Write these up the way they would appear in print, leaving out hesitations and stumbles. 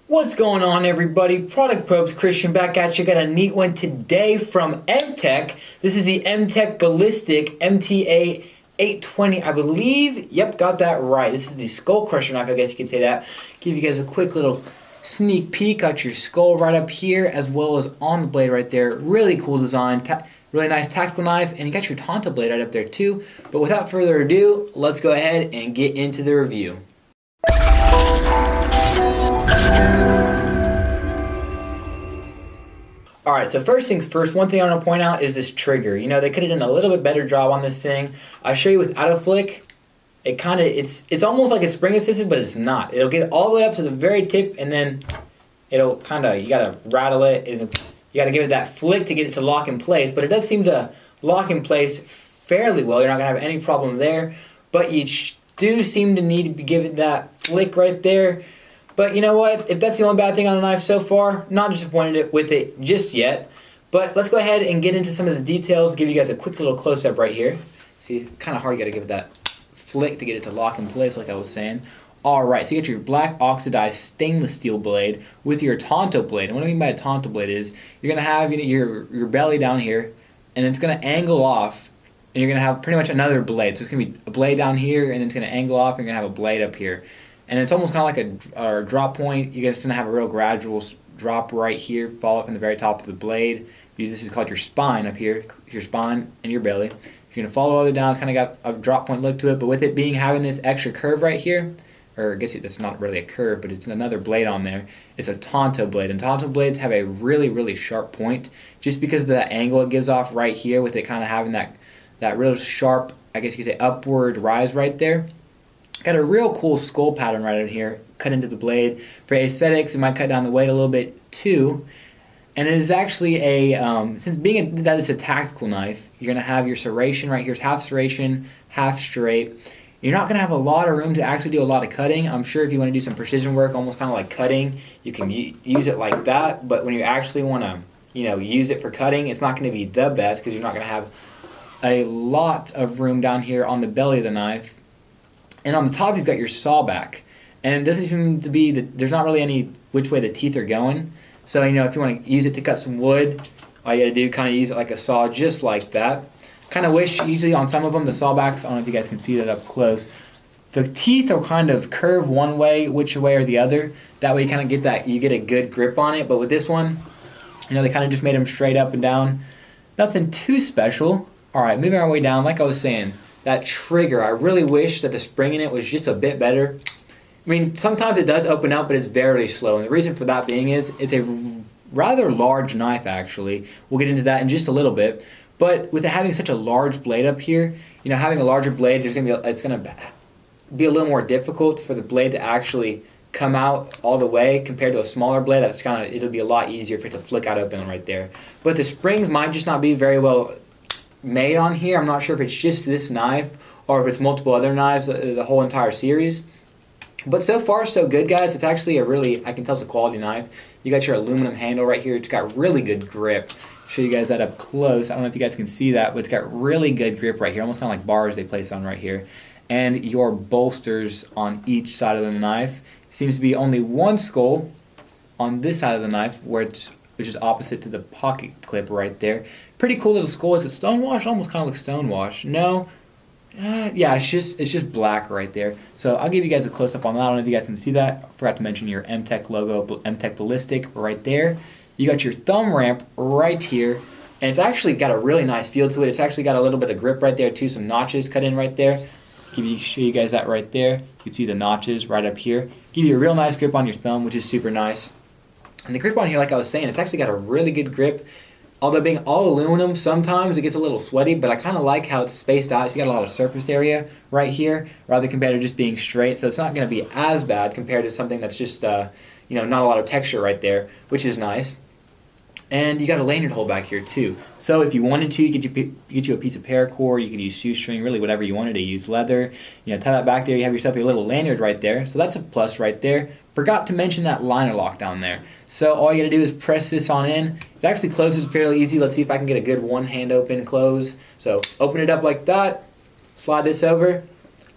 What's going on, everybody? Product Probes Christian back at you. Got a neat one today from Mtech. This is the Mtech Ballistic MTA 820, I believe. Yep, got that right. This is the skull crusher knife, I guess you could say that. Give you guys a quick little sneak peek. Got your skull right up here, as well as on the blade right there. Really cool design. Really nice tactical knife, and you got your Tanto blade right up there too. But without further ado, let's go ahead and get into the review. Alright, so first things first, one thing I want to point out is this trigger. You know, they could have done a little bit better job on this thing. I'll show you without a flick. It's almost like it's spring assisted, but it's not. It'll get all the way up to the very tip, and then it'll you gotta rattle it, and you gotta give it that flick to get it to lock in place, but it does seem to lock in place fairly well. You're not gonna have any problem there, but you do seem to need to give it that flick right there. But you know what? If that's the only bad thing on the knife so far, not disappointed with it just yet. But let's go ahead and get into some of the details. Give you guys a quick little close-up right here. See, kind of hard. You got to give it that flick to get it to lock in place, like I was saying. All right, so you got your black oxidized stainless steel blade with your Tanto blade. And what I mean by a Tanto blade is you're gonna have your belly down here, and it's gonna angle off, and you're gonna have pretty much another blade. So it's gonna be a blade down here, and it's gonna angle off, and you're gonna have a blade up here. And it's almost kind of like a drop point. You're just going to have a real gradual drop right here, follow it from the very top of the blade. This is called your spine up here, your spine and your belly. You're going to follow all the way down. It's kind of got a drop point look to it, but with it having this extra curve right here, or I guess that's not really a curve, but it's another blade on there. It's a Tanto blade, and Tanto blades have a really, really sharp point just because of that angle it gives off right here, with it kind of having that real sharp, I guess you could say, upward rise right there. Got a real cool skull pattern right in here, cut into the blade. For aesthetics, it might cut down the weight a little bit too. And it is actually since that it's a tactical knife, you're going to have your serration right here. It's half serration, half straight. You're not going to have a lot of room to actually do a lot of cutting. I'm sure if you want to do some precision work, almost kind of like cutting, you can use it like that. But when you actually want to, use it for cutting, it's not going to be the best because you're not going to have a lot of room down here on the belly of the knife. And on the top, you've got your sawback. And it doesn't seem to be there's not really any which way the teeth are going. So, if you want to use it to cut some wood, all you got to do kind of use it like a saw, just like that. Kind of wish, usually on some of them, the sawbacks, I don't know if you guys can see that up close, the teeth will kind of curve one way, which way or the other. That way you kind of you get a good grip on it. But with this one, they kind of just made them straight up and down. Nothing too special. All right, moving our way down, like I was saying, that trigger, I really wish that the spring in it was just a bit better. I mean, sometimes it does open up, but it's very slow. And the reason for that being is it's a rather large knife, actually. We'll get into that in just a little bit. But with it having such a large blade up here, having a larger blade, it's going to be a little more difficult for the blade to actually come out all the way compared to a smaller blade. It'll be a lot easier for it to flick out open right there. But the springs might just not be very well made on here. I'm not sure if it's just this knife or if it's multiple other knives, the whole entire series. But so far so good, guys. It's actually I can tell it's a quality knife. You got your aluminum handle right here. It's got really good grip. Show you guys that up close. I don't know if you guys can see that, but it's got really good grip right here, almost kind of like bars they place on right here. And your bolsters on each side of the knife. Seems to be only one skull on this side of the knife, which is opposite to the pocket clip right there. Pretty cool little skull. Is it stonewash? Almost kind of looks stonewash. No. Yeah, it's just black right there. So I'll give you guys a close-up on that. I don't know if you guys can see that. I forgot to mention your Mtech logo, Mtech Ballistic right there. You got your thumb ramp right here. And it's actually got a really nice feel to it. It's actually got a little bit of grip right there too. Some notches cut in right there. Show you guys that right there. You can see the notches right up here. Give you a real nice grip on your thumb, which is super nice. And the grip on here, like I was saying, it's actually got a really good grip. Although being all aluminum, sometimes it gets a little sweaty, but I kind of like how it's spaced out. So you got a lot of surface area right here, rather compared to just being straight. So it's not going to be as bad compared to something that's just, not a lot of texture right there, which is nice. And you got a lanyard hole back here too. So if you wanted to, you could get you a piece of paracord. You could use shoestring, really whatever you wanted to use. Leather, tie that back there. You have yourself a little lanyard right there. So that's a plus right there. Forgot to mention that liner lock down there. So all you gotta do is press this on in. It actually closes fairly easy. Let's see if I can get a good one hand open close. So open it up like that. Slide this over.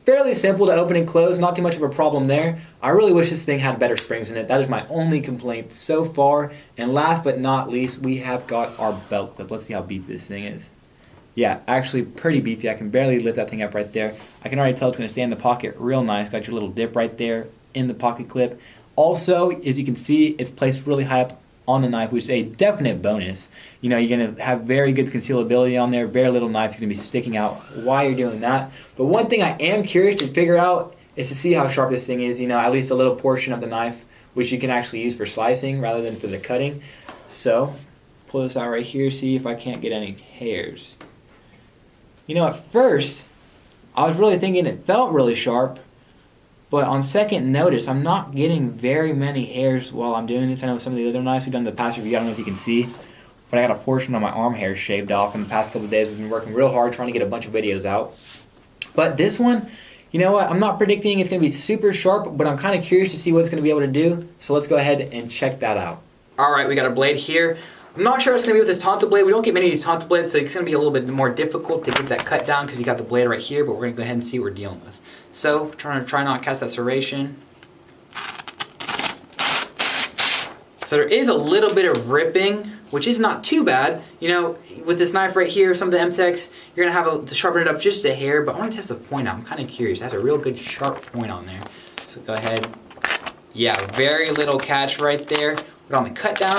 fairly simple to open and close, not too much of a problem there. I really wish this thing had better springs in it. That is my only complaint so far. And last but not least, we have got our belt clip. Let's see how beefy this thing is. Yeah, actually pretty beefy. I can barely lift that thing up right there. I can already tell it's going to stay in the pocket real nice. Got your little dip right there in the pocket clip. Also, as you can see, it's placed really high up on the knife, which is a definite bonus. You know, you're going to have very good concealability on there. Very little knife is going to be sticking out while you're doing that. But one thing I am curious to figure out is to see how sharp this thing is. You know, at least a little portion of the knife, which you can actually use for slicing rather than for the cutting. So, pull this out right here, see if I can't get any hairs. You know, at first, I was really thinking it felt really sharp, but on second notice, I'm not getting very many hairs while I'm doing this. I know some of the other knives we've done in the past review, I don't know if you can see, but I got a portion of my arm hair shaved off in the past couple of days. We've been working real hard trying to get a bunch of videos out. But this one, you know what, I'm not predicting it's going to be super sharp, but I'm kind of curious to see what it's going to be able to do. So let's go ahead and check that out. All right, we got a blade here. I'm not sure it's going to be with this Tanto blade. We don't get many of these Tanto blades, so it's going to be a little bit more difficult to get that cut down because you got the blade right here, but we're going to go ahead and see what we're dealing with. So, try not to catch that serration. So there is a little bit of ripping, which is not too bad. You know, with this knife right here, some of the Mtechs, you're going to have to sharpen it up just a hair, but I want to test the point out. I'm kind of curious. It has a real good sharp point on there. So go ahead. Yeah, very little catch right there. But on the cut down,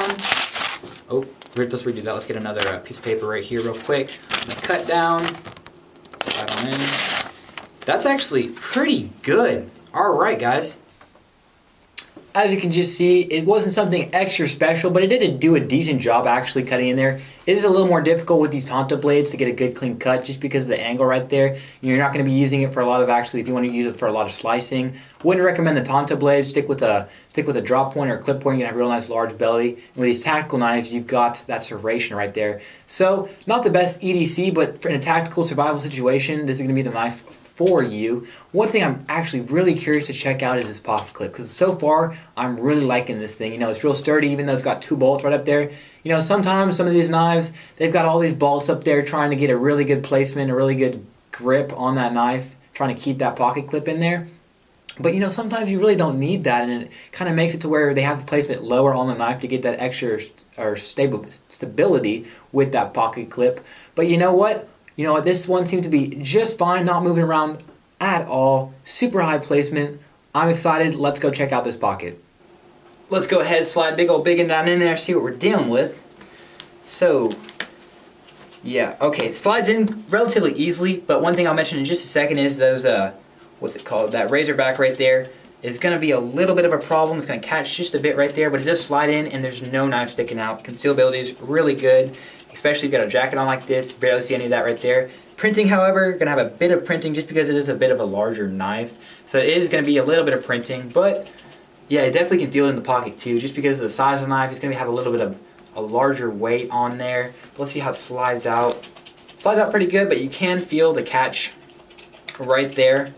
oh, let's redo that. Let's get another piece of paper right here real quick. On the cut down, slide on in. That's actually pretty good. All right, guys. As you can just see, it wasn't something extra special, but it did do a decent job actually cutting in there. It is a little more difficult with these Tanto blades to get a good clean cut just because of the angle right there. You're not going to be using it for a lot of if you want to use it for a lot of slicing. Wouldn't recommend the Tanto blades. Stick with a drop point or a clip point. You're going to have a real nice large belly. And with these tactical knives, you've got that serration right there. So, not the best EDC, but in a tactical survival situation, this is going to be the knife for you. One thing I'm actually really curious to check out is this pocket clip, because so far I'm really liking this thing. You know, it's real sturdy even though it's got 2 bolts right up there. You know, sometimes some of these knives, they've got all these bolts up there trying to get a really good placement, a really good grip on that knife, trying to keep that pocket clip in there. But you know, sometimes you really don't need that, and it kind of makes it to where they have the placement lower on the knife to get that extra or stability with that pocket clip. But you know what? You know what, this one seems to be just fine, not moving around at all. Super high placement. I'm excited. Let's go check out this pocket. Let's go ahead, slide big old biggin down in there, see what we're dealing with. So, yeah, okay, it slides in relatively easily, but one thing I'll mention in just a second is those, what's it called, that razorback right there is going to be a little bit of a problem. It's going to catch just a bit right there, but it does slide in and there's no knife sticking out. Concealability is really good. Especially if you've got a jacket on like this, barely see any of that right there. Printing, however, going to have a bit of printing just because it is a bit of a larger knife. So it is going to be a little bit of printing, but yeah, it definitely can feel it in the pocket too. Just because of the size of the knife, it's going to have a little bit of a larger weight on there. Let's see how it slides out. Slides out pretty good, but you can feel the catch right there.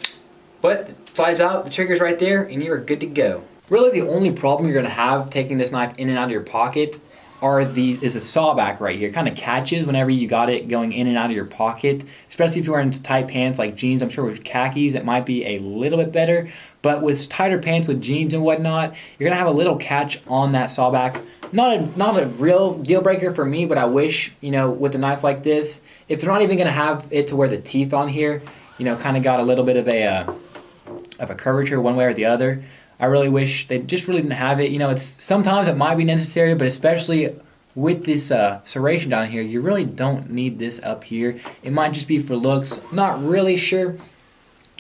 But it slides out, the trigger's right there, and you're good to go. Really the only problem you're going to have taking this knife in and out of your pocket is a sawback right here. It kind of catches whenever you got it going in and out of your pocket, especially if you're wearing tight pants like jeans. I'm sure with khakis it might be a little bit better, but with tighter pants with jeans and whatnot, you're gonna have a little catch on that sawback. Not a real deal breaker for me, but I wish, you know, with a knife like this, if they're not even gonna have it to where the teeth on here, you know, kind of got a little bit of a curvature one way or the other. I really wish they just really didn't have it. You know, sometimes it might be necessary, but especially with this serration down here, you really don't need this up here. It might just be for looks. Not really sure,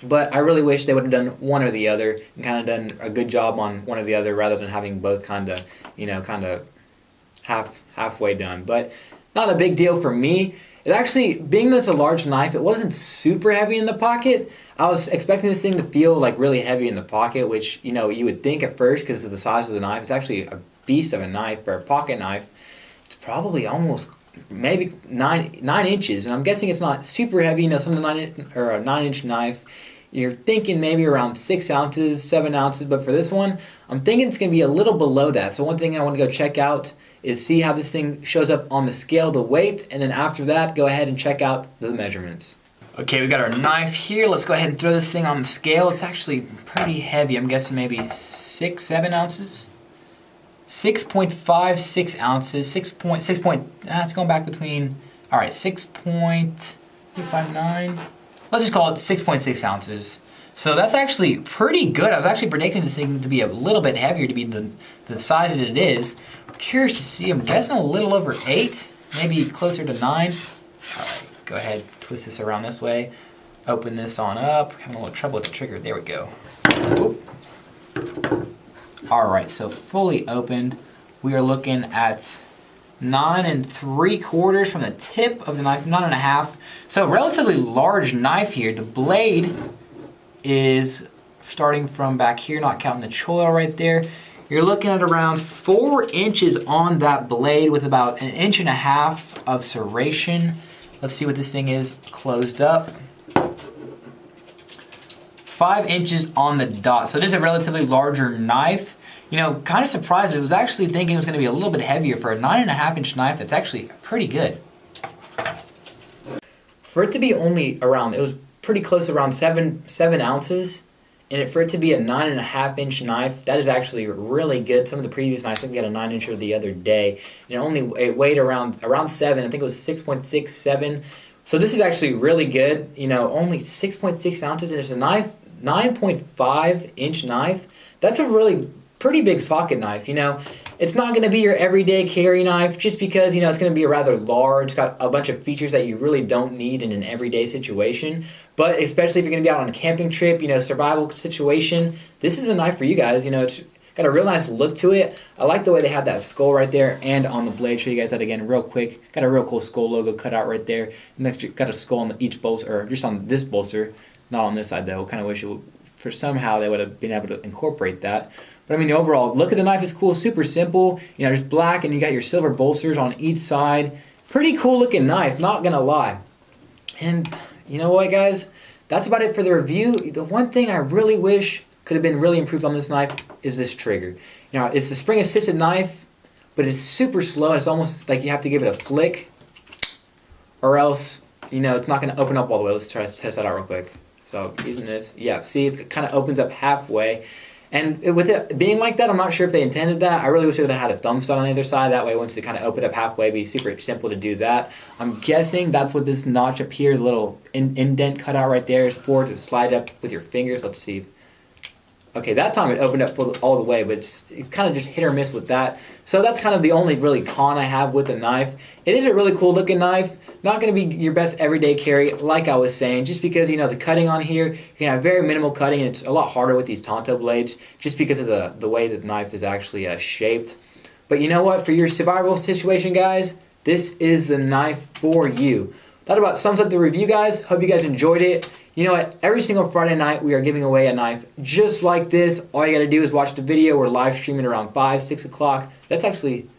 but I really wish they would have done one or the other and kind of done a good job on one or the other rather than having both kind of, you know, kind of halfway done. But not a big deal for me. It actually, being that it's a large knife, it wasn't super heavy in the pocket. I was expecting this thing to feel like really heavy in the pocket, which, you know, you would think at first because of the size of the knife. It's actually a beast of a knife for a pocket knife. It's probably almost maybe 9 inches, and I'm guessing it's not super heavy. You know, some of the 9-inch knife, you're thinking maybe around 6 ounces, 7 ounces, but for this one, I'm thinking it's going to be a little below that. So one thing I want to go check out is see how this thing shows up on the scale, the weight, and then after that, go ahead and check out the measurements. Okay, we got our knife here. Let's go ahead and throw this thing on the scale. It's actually pretty heavy. I'm guessing maybe 6, 7 ounces. 6.56 ounces. 6 point, it's going back between, all right, 6.59. Let's just call it 6.6 ounces. So that's actually pretty good. I was actually predicting this thing to be a little bit heavier, to be the size that it is. I'm curious to see. I'm guessing a little over 8, maybe closer to 9. All right, go ahead, twist this around this way. Open this on up. Having a little trouble with the trigger. There we go. Whoop. All right, so fully opened. We are looking at 9 3/4 from the tip of the knife, 9 1/2. So relatively large knife here. The blade is starting from back here, not counting the choil right there. You're looking at around 4 inches on that blade with about 1.5 inches of serration. Let's see what this thing is closed up. 5 inches on the dot. So it is a relatively larger knife. You know, kind of surprised. I was actually thinking it was going to be a little bit heavier. For a 9.5 inch knife, that's actually pretty good. For it to be only around, it was pretty close to around 7 ounces. And for it to be a 9.5 inch knife, that is actually really good. Some of the previous knives, I think we had a 9 incher the other day, and it weighed around 7. I think it was 6.67. So this is actually really good. You know, only 6.6 ounces, and it's a knife, 9.5 inch knife. That's a really pretty big pocket knife. You know, it's not going to be your everyday carry knife just because, you know, it's going to be a rather large. It's got a bunch of features that you really don't need in an everyday situation. But especially if you're going to be out on a camping trip, you know, survival situation, this is a knife for you guys. You know, it's got a real nice look to it. I like the way they have that skull right there and on the blade. Show you guys that again real quick. Got a real cool skull logo cut out right there. And next, got a skull on each bolster, or just on this bolster, not on this side though. Kind of wish it would, for somehow they would have been able to incorporate that. But I mean, the overall look of the knife is cool, super simple. You know, just black, and you got your silver bolsters on each side. Pretty cool looking knife, not gonna lie. And you know what, guys? That's about it for the review. The one thing I really wish could have been really improved on this knife is this trigger. You know, it's a spring-assisted knife, but it's super slow. And it's almost like you have to give it a flick, or else, you know, it's not gonna open up all the way. Let's try to test that out real quick. So using this, yeah, see, it kind of opens up halfway. And with it being like that, I'm not sure if they intended that. I really wish they would have had a thumb stud on either side. That way, once it kind of opened up halfway, it'd be super simple to do that. I'm guessing that's what this notch up here, the little indent cut out right there, is for, to slide up with your fingers. Let's see. Okay, that time it opened up all the way, but it's kind of just hit or miss with that. So that's kind of the only really con I have with the knife. It is a really cool looking knife. Not going to be your best everyday carry, like I was saying, just because, you know, the cutting on here, you can have very minimal cutting, and it's a lot harder with these Tanto blades, just because of the way the knife is actually shaped. But you know what? For your survival situation, guys, this is the knife for you. That about sums up the review, guys. Hope you guys enjoyed it. You know what? Every single Friday night, we are giving away a knife just like this. All you got to do is watch the video. We're live streaming around 5, 6 o'clock. That's actually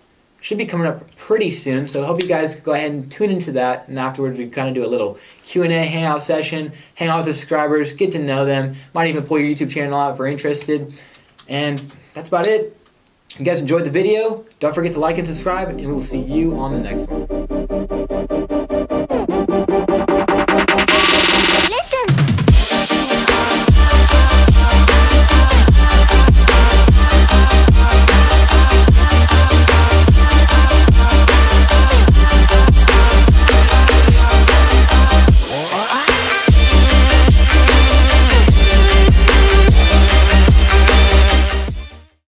should be coming up pretty soon. So I hope you guys go ahead and tune into that. And afterwards, we kind of do a little Q&A hangout session, hang out with the subscribers, get to know them. Might even pull your YouTube channel out if you're interested. And that's about it. If you guys enjoyed the video, don't forget to like and subscribe, and we will see you on the next one.